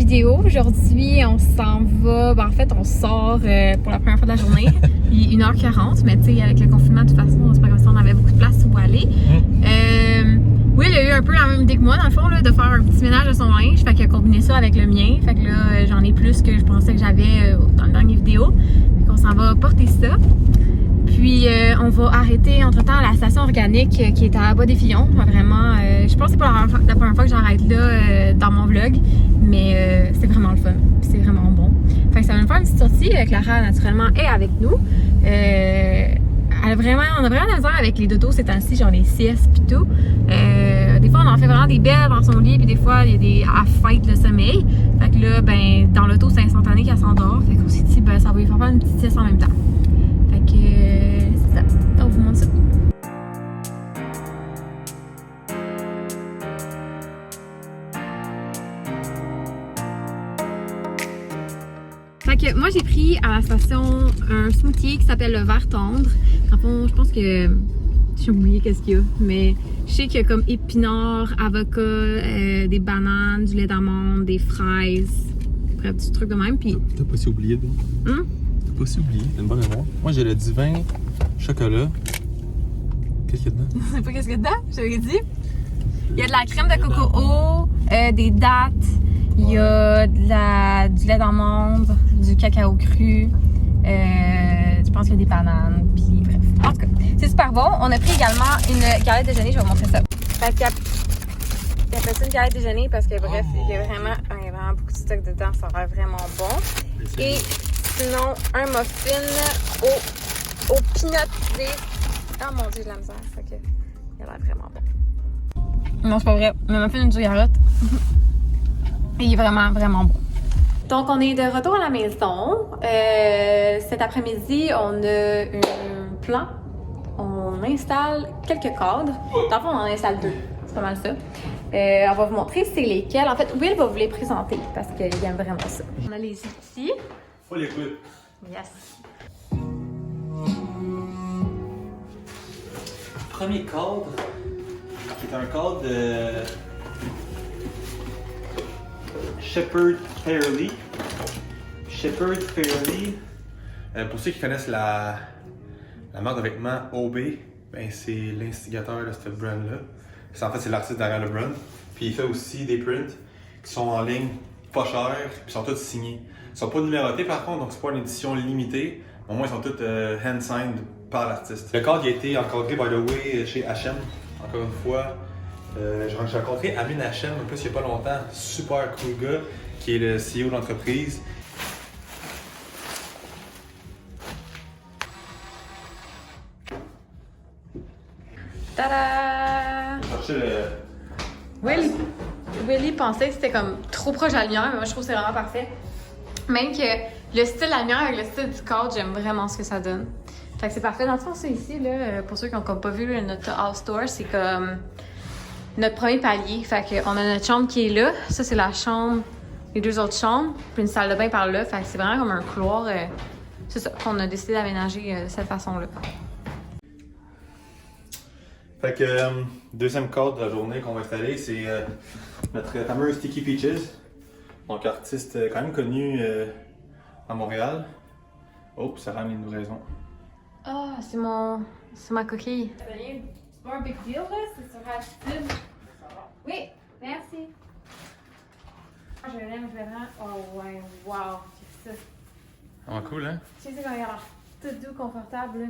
vidéo. Aujourd'hui, on s'en va. En fait, on sort pour la première fois de la journée. Il est 1h40, mais tu sais, avec le confinement, de toute façon, c'est pas comme si on avait beaucoup de place où aller. Will a eu un peu la même idée que moi, dans le fond, là, de faire un petit ménage de son linge. Fait qu'il a combiné ça avec le mien. Fait que là, j'en ai plus que je pensais que j'avais dans la dernière vidéo. Fait qu'on s'en va porter ça. Puis on va arrêter entre-temps à la station organique qui est à Bois-des-Fillons. Vraiment, je pense que c'est pas la première fois que j'arrête là dans mon vlog, mais c'est vraiment le fun. C'est vraiment bon. Fait que ça va nous faire une petite sortie. Clara, naturellement, est avec nous. On a vraiment de la misère avec les dodos ces temps-ci, genre les siestes pis tout. Des fois, on en fait vraiment des belles dans son lit, puis des fois, il y a des à fight le sommeil. Fait que là, ben, dans l'auto, c'est instantané qu'elle s'endort. Fait qu'on s'est dit, ben, ça va lui faire une petite sieste en même temps. Fait que c'est ça. On vous montre ça. Fait que moi j'ai pris à la station un smoothie qui s'appelle le verre tendre. En fond, je pense que j'ai oublié qu'est-ce qu'il y a, mais je sais qu'il y a comme épinards, avocat, des bananes, du lait d'amande, des fraises, bref, du truc de même. Puis t'as pas si oublié, toi? T'as pas si oublié, t'as une bonne mémoire. Moi j'ai le divin chocolat. Qu'est-ce qu'il y a dedans? Je sais pas qu'est-ce qu'il y a dedans, je t'avais dit. Il y a de la crème de coco, des dattes, il y a du lait d'amande, du cacao cru, je pense qu'il y a des bananes, puis bref. En tout cas, c'est super bon. On a pris également une galette déjeuner, je vais vous montrer ça. Fait qu'il appelle ça une galette déjeuner parce que bref, il y a vraiment beaucoup de stock dedans, ça a l'air vraiment bon. Et sinon, un muffin au peanut poulet. Oh mon dieu, de la misère, fait que il a l'air vraiment bon. Non, c'est pas vrai, le muffin du carotte. Il est vraiment, vraiment bon. Donc, on est de retour à la maison. Cet après-midi, on a un plan. On installe quelques cadres. Dans le fond, on en installe 2. C'est pas mal ça. On va vous montrer c'est lesquels. En fait, Will va vous les présenter parce qu'il aime vraiment ça. On a les outils. Faut l'écouter. Yes. Premier cadre, qui est un cadre de Shepard Fairley. Shepard Fairley, pour ceux qui connaissent la marque de vêtements OB, ben c'est l'instigateur de cette brand-là. En fait, c'est l'artiste derrière le brand. Puis il fait aussi des prints qui sont en ligne, pas chers, puis sont tous signés. Ils sont pas numérotés par contre, donc c'est pas une édition limitée. Au moins, ils sont tous hand-signed par l'artiste. Le cadre il a été encadré, by the way, chez H&M, encore une fois. J'ai rencontré Amin H&M en plus il n'y a pas longtemps, super cool gars, qui est le CEO de l'entreprise. Tada! Willy pensait que c'était comme trop proche de la lumière, mais moi je trouve que c'est vraiment parfait. Même que le style de la lumière avec le style du cadre, j'aime vraiment ce que ça donne. Fait que c'est parfait. Dans le fond, c'est ici, là, pour ceux qui n'ont pas vu notre house tour, c'est comme notre premier palier. Fait qu'on a notre chambre qui est là. Ça, c'est la chambre, les 2 autres chambres. Puis une salle de bain par là. Fait que c'est vraiment comme un couloir. C'est ça qu'on a décidé d'aménager de cette façon-là. Fait que deuxième cadre de la journée qu'on va installer, c'est notre fameux Sticky Peaches. Donc artiste quand même connu à Montréal. Oh, ça rend une livraison. Ah, c'est ma coquille. C'est pas un big deal, là, c'est sur Attitude. Oui, merci. Je l'aime vraiment. Oh, ouais, wow, c'est ça. Ah, cool, hein? Tu sais, quand il a l'air tout doux, confortable, là.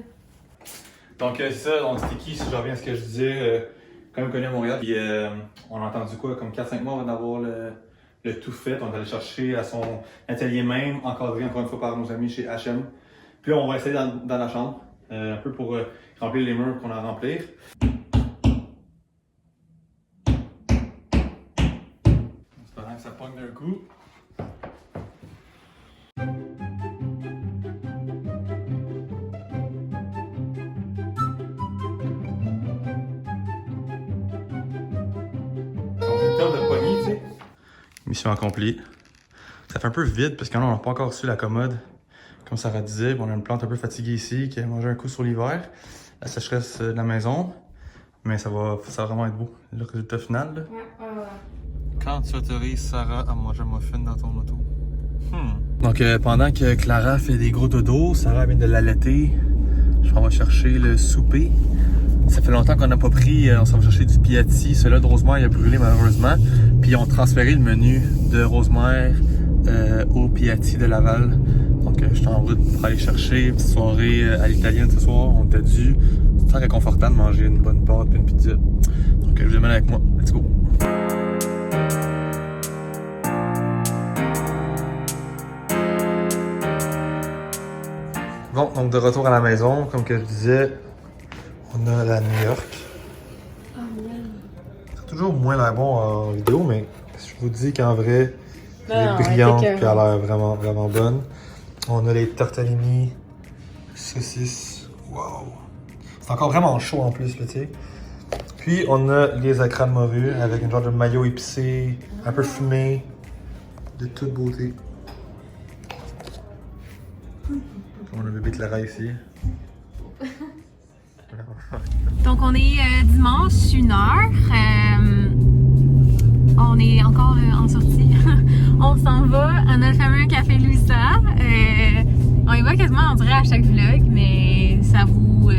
Donc, c'est ça, donc Sticky, si je reviens à ce que je disais, quand même connu à Montréal. Puis, on a entendu quoi, comme 4-5 mois avant d'avoir le tout fait. On est allé chercher à son atelier même, encadré encore une fois par nos amis chez H&M. Puis là, on va essayer dans la chambre, un peu pour remplir les murs qu'on a à remplir. J'espère que ça pogne d'un coup. De poignée, tu sais. Mission accomplie. Ça fait un peu vide parce qu'on n'a pas encore reçu la commode. Comme Sarah disait, on a une plante un peu fatiguée ici qui a mangé un coup sur l'hiver. La sécheresse de la maison. Mais ça va vraiment être beau. Le résultat final. Là. Ouais. Quand tu autorises Sarah à manger un muffin dans ton auto. Donc pendant que Clara fait des gros dodos, Sarah vient de l'allaiter. Je m'en vais chercher le souper. Ça fait longtemps qu'on n'a pas pris, on s'en va chercher du Piatti. Celui-là de Rosemère, il a brûlé malheureusement. Puis ils ont transféré le menu de Rosemère au Piatti de Laval. Donc je suis en route pour aller chercher une petite soirée à l'italienne ce soir. On t'a dû. C'est très réconfortant de manger une bonne pâte et une pizza. Donc je vous amène avec moi. Let's go! Bon, donc de retour à la maison, comme que je disais, on a la New York. Oh, ouais. C'est toujours moins l'air bon en vidéo, mais je vous dis qu'en vrai, elle Non, est brillante et elle elle a l'air vraiment, vraiment bonne. On a les tortellini, saucisses, wow! C'est encore vraiment chaud en plus, là, tu sais. Puis on a les acras de morue avec une genre de mayo épicé, un peu fumé, de toute beauté. On a le bébé Clara ici. Donc, on est dimanche, 1h. On est encore en sortie. On s'en va. On a le fameux café Louisa. On y va quasiment, on dirait, à chaque vlog, mais ça vous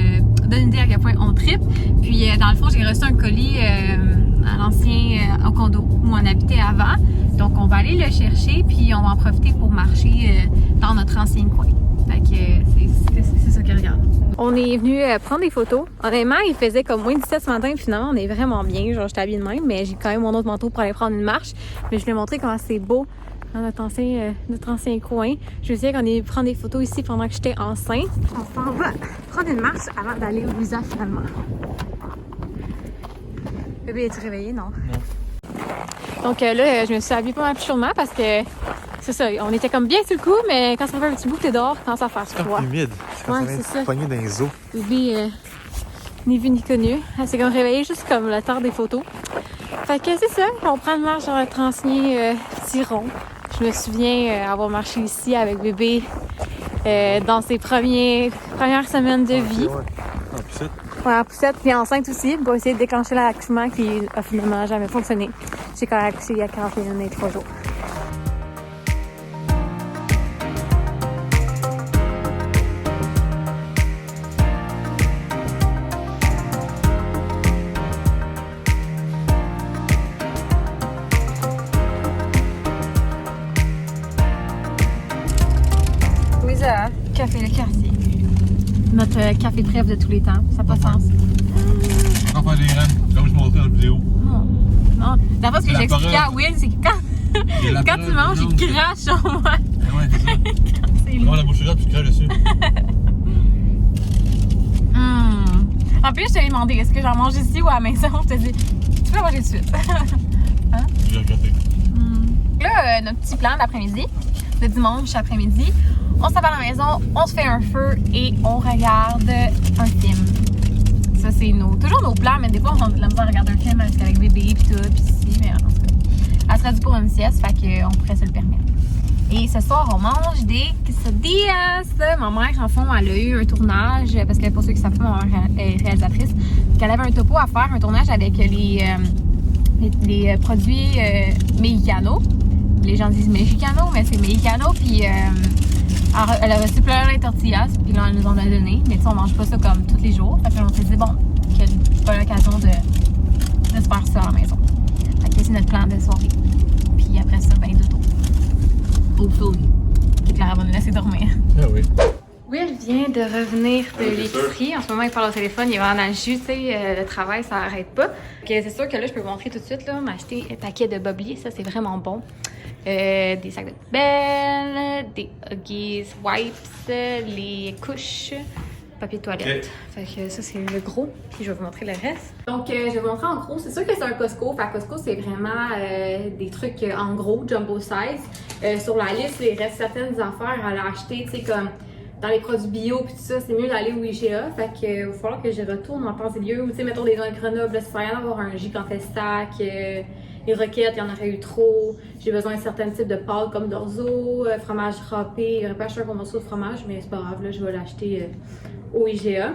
donne une idée à quel point on trippe. Puis, dans le fond, j'ai reçu un colis à l'ancien au condo où on habitait avant. Donc, on va aller le chercher, puis on va en profiter pour marcher dans notre ancien coin. Fait que c'est ça que regarde. On est venu prendre des photos. Honnêtement, il faisait comme moins 17 ce matin, finalement, on est vraiment bien. Genre, j'étais habillée de même, mais j'ai quand même mon autre manteau pour aller prendre une marche. Mais je voulais montrer comment c'est beau dans notre ancien coin. Je veux dire qu'on est prendre des photos ici pendant que j'étais enceinte. On s'en va prendre une marche avant d'aller au Louisa finalement. Bébé, es-tu réveillé? Non. Donc là, je me suis habillée pas mal plus chaudement parce que c'est ça, on était comme bien sur le coup, mais quand ça fait un petit bout que t'es dehors, quand ça fait froid. C'est humide. Ouais, c'est ça. Pogné dans les os. Bébé, ni vu ni connu. Elle s'est comme réveillée juste comme le temps des photos. Fait que c'est ça, on prend une marche dans notre ancien petit rond. Je me souviens avoir marché ici avec bébé dans ses premières semaines de vie. Ouais. En poussette. Ouais, en poussette, puis enceinte aussi, pour essayer de déclencher l'accouchement qui a finalement jamais fonctionné. J'ai quand même accouché il y a 41 et 3 jours. Louisa, café le quartier. Notre café préf de tous les temps, ça n'a pas de sens. On va faire des graines, comme je montrais dans la vidéo. Non. D'abord, ce que j'expliquais à Will, c'est que quand tu manges, il crache sur moi. Ouais, c'est ça. C'est Prends la bouche ouverte puis tu craches dessus. En plus, je te l'ai demandé, est-ce que j'en mange ici ou à la maison? Je te dis, tu peux manger tout de suite. Hein? J'ai regardé. Là, notre petit plan d'après-midi, de dimanche après-midi, on s'en va à la maison, on se fait un feu et on regarde un film. Ça, c'est toujours nos plans, mais des fois, on a de la misère à regarder un film avec bébé et tout, puis ici, mais en tout cas, elle sera due pour une sieste, fait qu'on pourrait se le permettre. Et ce soir, on mange des quesadillas. Ma mère, en fond, elle a eu un tournage, parce que pour ceux qui savent pas, ma mère est réalisatrice, qu'elle avait un topo à faire, un tournage avec les produits mexicanos. Les gens disent mexicano, mais c'est mexicano, puis elle a reçu plein de tortillas, puis là, elle nous en a donné. Mais tu sais, on mange pas ça comme tous les jours. Fait que on s'est dit, bon, quelle bonne occasion de se faire ça à la maison. Fait que c'est notre plan de soirée. Puis après ça, ben, dodo. Hopefully. Puis Clara va nous laisser dormir. Ah oui. Will vient de revenir de l'épicerie. En ce moment, il parle au téléphone, il est vraiment dans le jus, tu sais, le travail, ça n'arrête pas. C'est sûr que là, je peux vous montrer tout de suite, là, m'acheter un paquet de Boblier, ça, c'est vraiment bon. Des sacs de poubelle, des Huggies Wipes, les couches, papier de toilette. Okay. Fait que ça, c'est le gros. Puis je vais vous montrer le reste. Donc, je vais vous montrer en gros. C'est sûr que c'est un Costco. Fait Costco, c'est vraiment des trucs en gros, jumbo size. Sur la liste, il reste certaines affaires à l'acheter, tu sais, comme dans les produits bio puis tout ça, c'est mieux d'aller au IGA. Fait que il va falloir que je retourne en temps et lieu. Ou tu sais, mettons des gens de Grenoble, là, ça sert à rien d'avoir un gigantestac. Les roquettes, il y en aurait eu trop. J'ai besoin de certains types de pâtes comme d'orzo, fromage râpé. Il n'y aurait pas acheté un morceau de fromage, mais c'est pas grave, là, je vais l'acheter au IGA.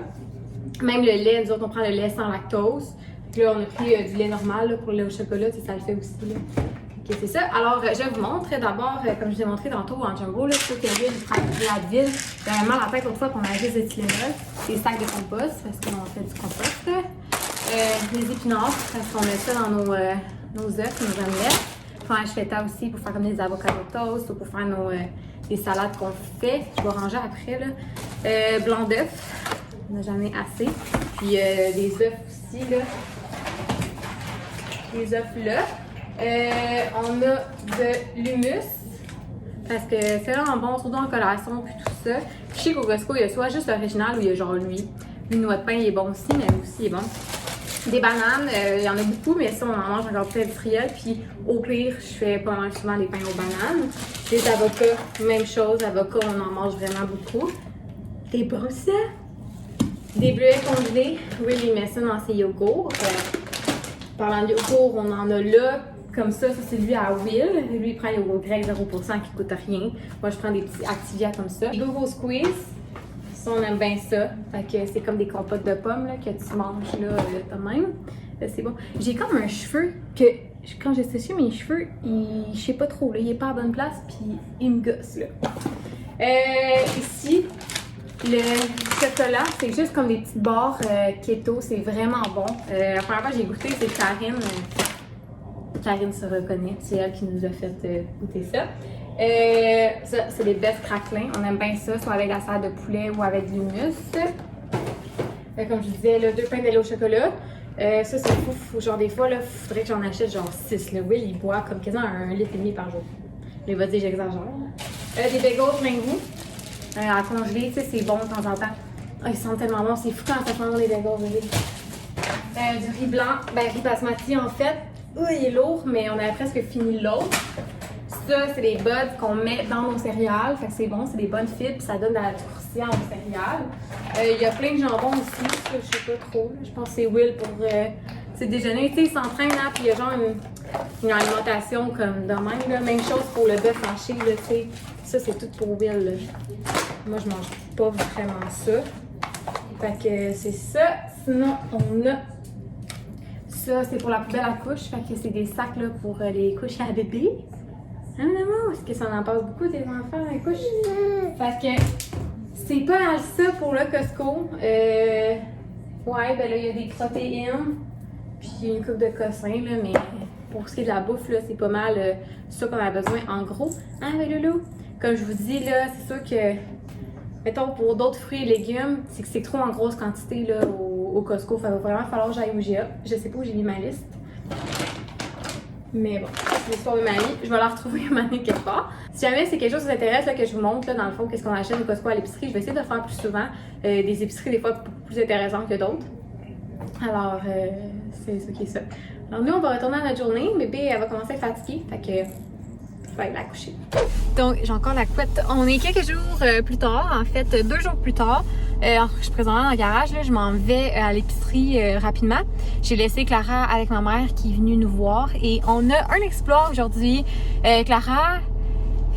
Même le lait, nous autres, on prend le lait sans lactose. Puis là, on a pris du lait normal là, pour le lait au chocolat, ça le fait aussi. Là. Ok, c'est ça. Alors, je vous montre d'abord, comme je vous ai montré tantôt en jumbo, là, ceux qui avaient la ville, j'avais vraiment la tête l'autre fois qu'on avait juste des Tylenol, des sacs de compost, parce qu'on fait du compost. Les épinards, parce qu'on met ça dans nos œufs, nos omelettes. Pour un feta aussi, pour faire comme des avocats toast ou pour faire des salades qu'on fait. Je vais ranger après, là. Blanc d'œuf, on n'a jamais assez. Puis des œufs aussi, là. Les œufs là. On a de l'humus, parce que c'est vraiment bon, surtout en collation, puis tout ça. Puis je sais qu'au Costco, il y a soit juste l'original ou il y a genre lui. Lui, noix de pain, il est bon aussi, mais lui aussi, il est bon. Des bananes, il y en a beaucoup, mais ça, on en mange encore plus industriel. Puis au pire, je fais pas mal souvent des pains aux bananes. Des avocats, même chose. Avocats, on en mange vraiment beaucoup. Des brossets. Des bleuets congelés. Oui, il met ça dans ses yogourts. Parlant de yogourt, on en a là. Comme ça c'est lui à Will. Lui, il prend le yogourt grec 0% qui coûte rien. Moi, je prends des petits Activia comme ça. Les Go-Go Squeeze. Ça, on aime bien ça. Fait que c'est comme des compotes de pommes là, que tu manges là, de même. C'est bon. J'ai comme un cheveu que, quand j'ai séché mes cheveux, je sais pas trop, là, il est pas à bonne place, puis il me gosse là. Ici, le chocolat, c'est juste comme des petites barres keto, c'est vraiment bon. La première fois que j'ai goûté, c'est Karine. Karine se reconnaît, c'est elle qui nous a fait goûter ça. Ça, c'est des best craquelins. On aime bien ça, soit avec la salade de poulet ou avec de l'humus. Comme je disais, là, 2 pains de lait au chocolat. Ça, c'est fou. Genre, des fois, il faudrait que j'en achète genre 6. Là. Will, il boit comme quasiment 1,5 litre par jour. Il va dire j'exagère. Des bagels plein goût. À congeler, tu sais, c'est bon de temps en temps. Oh, ils sentent tellement bon. C'est fou quand ça sent bon les bagels. Du riz blanc, riz basmati en fait. Il est lourd, mais on a presque fini l'autre. Ça, c'est des buds qu'on met dans nos céréales. Fait que c'est bon, c'est des bonnes fibres, ça donne du croustillant aux céréales. Il y a plein de jambon aussi, ça, je sais pas trop. Je pense que c'est Will pour déjeuner. Tu sais, il s'entraîne, là, puis il y a genre une alimentation comme de même. Là. Même chose pour le bœuf haché, là, tu sais. Ça, c'est tout pour Will. Là. Moi, je mange pas vraiment ça. Fait que c'est ça. Sinon, on a ça, c'est pour la poubelle à couches. Fait que c'est des sacs là, pour les couches à bébé. Hein, maman? Est-ce que ça en passe beaucoup tes enfants à la couche? Fait que c'est pas mal ça pour le Costco. Ouais, ben là, il y a des protéines. Puis une coupe de cossins, là, mais pour ce qui est de la bouffe, là, c'est pas mal ça qu'on a besoin en gros. Hein, ben loulou? Comme je vous dis, là, c'est sûr que, mettons, pour d'autres fruits et légumes, c'est que c'est trop en grosse quantité là, au Costco. Il va vraiment falloir que j'aille au IGA. Je sais pas où j'ai mis ma liste. Mais bon, c'est l'histoire de ma vie. Je vais la retrouver une année quelque part. Si jamais c'est quelque chose qui vous intéresse, là, que je vous montre, là, dans le fond, qu'est-ce qu'on achète au Costco à l'épicerie, je vais essayer de le faire plus souvent. Des épiceries, des fois, beaucoup plus intéressantes que d'autres. Alors, c'est ça qui est ça. Alors, nous, on va retourner à notre journée. Bébé, elle va commencer à être fatiguée. Fait que je vais aller la coucher. Donc, j'ai encore la couette. On est quelques jours plus tard, en fait, 2 jours plus tard. Je suis présentement dans le garage, là, je m'en vais à l'épicerie rapidement. J'ai laissé Clara avec ma mère qui est venue nous voir et on a un exploit aujourd'hui. Clara,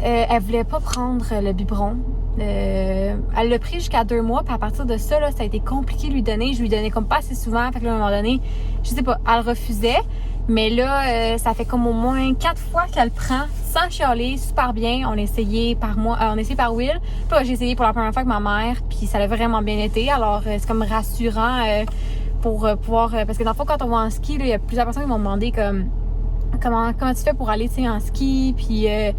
elle voulait pas prendre le biberon. Elle l'a pris jusqu'à 2 mois, puis à partir de ça, là, ça a été compliqué de lui donner. Je lui donnais comme pas assez souvent, fait que là, à un moment donné, je sais pas, elle refusait. Mais là, ça fait comme au moins 4 fois qu'elle prend sans chialer, super bien. On a essayé par moi, on a essayé par Will. Puis j'ai essayé pour la première fois avec ma mère, puis ça a vraiment bien été. Alors, c'est comme rassurant pour pouvoir... parce que dans le fond, quand on va en ski, il y a plusieurs personnes qui m'ont demandé comme comment tu fais pour aller en ski, puis... mais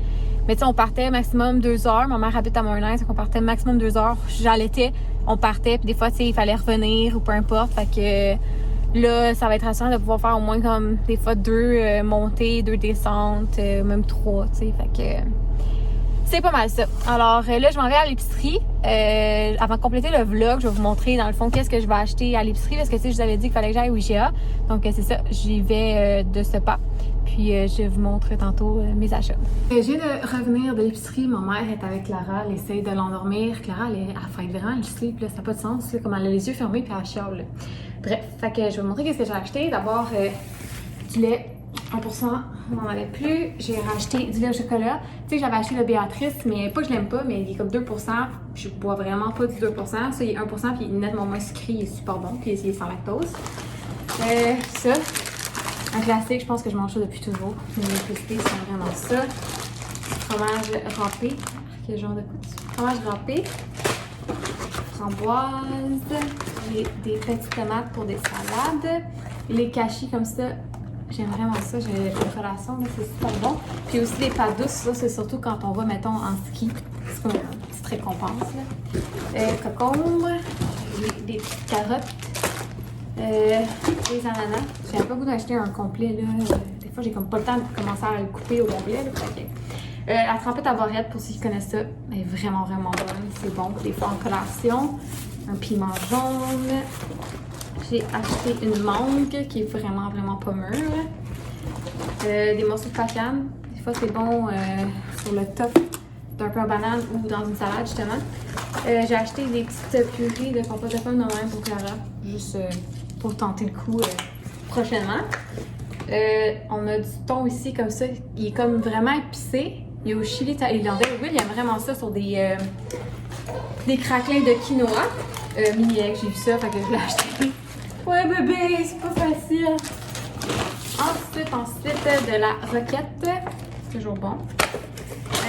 tu sais, on partait maximum 2 heures. Ma mère habite à Montréal, donc on partait maximum 2 heures. J'allaitais, on partait, puis des fois, tu sais, il fallait revenir ou peu importe. Fait que... Là, ça va être rassurant de pouvoir faire au moins comme des fois 2 montées, 2 descentes, même 3, tu sais. Fait que c'est pas mal ça. Alors là, je m'en vais à l'épicerie. Avant de compléter le vlog, je vais vous montrer dans le fond qu'est-ce que je vais acheter à l'épicerie parce que tu sais, je vous avais dit qu'il fallait que j'aille au IGA. Donc c'est ça, j'y vais de ce pas. Puis je vous montre tantôt mes achats. Je viens de revenir de l'épicerie. Ma mère est avec Clara. Elle essaye de l'endormir. Clara, elle fait vraiment le sleep. Là, ça n'a pas de sens. Là, comme elle a les yeux fermés puis elle chiale. Bref, fait que je vais vous montrer qu'est-ce que j'ai acheté. D'abord, du lait 1%. On n'en avait plus. J'ai racheté du lait au chocolat. Tu sais, j'avais acheté le Béatrice, mais pas que je l'aime pas, mais il est comme 2%. Je bois vraiment pas du 2%. Ça, il est 1%, puis il est nettement moins sucré. Il est super bon. Puis il est sans lactose. Ça. Un classique, je pense que je mange ça depuis toujours. Les crispés, c'est vraiment ça. Fromage râpé. Quel genre de coup? Fromage râpé. Framboise. J'ai des petites tomates pour des salades. Les cachis comme ça. J'aime vraiment ça, j'ai les collations, c'est super bon. Puis aussi les pâtes douces, ça c'est surtout quand on va, mettons, en ski. C'est comme une petite récompense. Concombre, des petites carottes, des ananas. J'avais pas le goût d'acheter un complet, là. Des fois, j'ai comme pas le temps de commencer à le couper au complet, là. La trempette à barrette, pour ceux qui connaissent ça, elle est vraiment, vraiment bonne. C'est bon, des fois en collation. Un piment jaune. J'ai acheté une mangue qui est vraiment, vraiment pas mûre. Des morceaux de pacane. Des fois, c'est bon sur le top d'un pain banane ou dans une salade, justement. J'ai acheté des petites purées de compote de pommes de même pour Clara, juste pour tenter le coup prochainement. On a du thon ici, comme ça. Il est comme vraiment épicé. Il est au chili thaïlandais. Oui, il aime vraiment ça sur des craquelins de quinoa. Mini-egg, j'ai vu ça, fait que je l'ai acheté. Ouais, bébé, c'est pas facile. Ensuite, de la roquette. C'est toujours bon.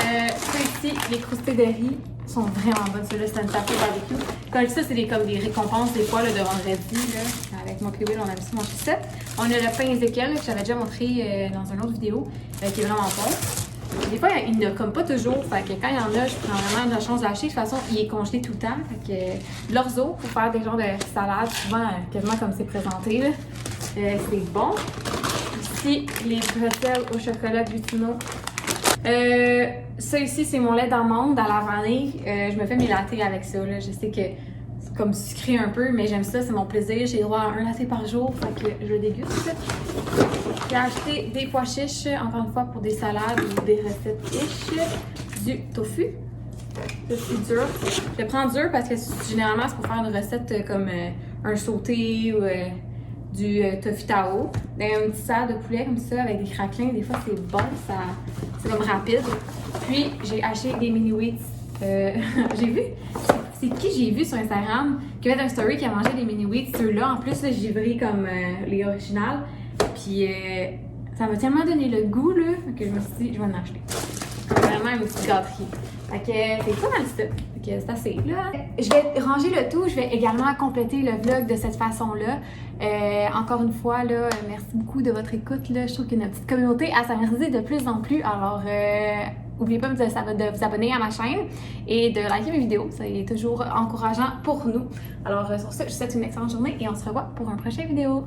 Ça ici, les croustilles de riz sont vraiment bonnes. Ceux-là, c'est un tapis barbecue. Comme ça, c'est comme des récompenses des fois là, de vendredi. Là. Avec mon Will, on a aussi mangé ça. On a le pain Ezekiel que j'avais déjà montré dans une autre vidéo, qui est vraiment bon. Des fois, il n'a comme pas toujours. Fait que quand il y en a, je prends vraiment la chance de l'acheter. De toute façon, il est congelé tout le temps. Fait que l'orzo, pour faire des genres de salades, souvent quasiment comme c'est présenté. Là. C'est bon. Ici, les bretelles au chocolat glutino. Ça ici, c'est mon lait d'amande à la vanille. Je me fais mes lattés avec ça. Là. Je sais que c'est comme sucré un peu, mais j'aime ça, c'est mon plaisir. J'ai droit à un latte par jour, fait que je le déguste. J'ai acheté des pois chiches, encore une fois, pour des salades ou des recettes ish. Du tofu. C'est dur. Je le prends dur parce que généralement, c'est pour faire une recette comme un sauté ou du tofu tao. Un petit salade de poulet comme ça avec des craquelins. Des fois, c'est bon, c'est comme rapide. Puis, j'ai acheté des mini wheats. J'ai vu, c'est qui j'ai vu sur Instagram qui a fait un story qui a mangé des mini wheats. Ceux-là, en plus, là, j'ai pris comme les originales. Puis, ça m'a tellement donné le goût là, que je me suis dit, je vais en acheter. C'est vraiment une petite gâterie. Fait que c'est pas mal ça. Fait que c'est assez là. Je vais ranger le tout. Je vais également compléter le vlog de cette façon-là. Encore une fois, là, merci beaucoup de votre écoute. Là. Je trouve que notre petite communauté a s'amuser de plus en plus. Alors, n'oubliez pas de vous abonner à ma chaîne et de liker mes vidéos. C'est toujours encourageant pour nous. Alors, sur ce, je vous souhaite une excellente journée et on se revoit pour une prochaine vidéo.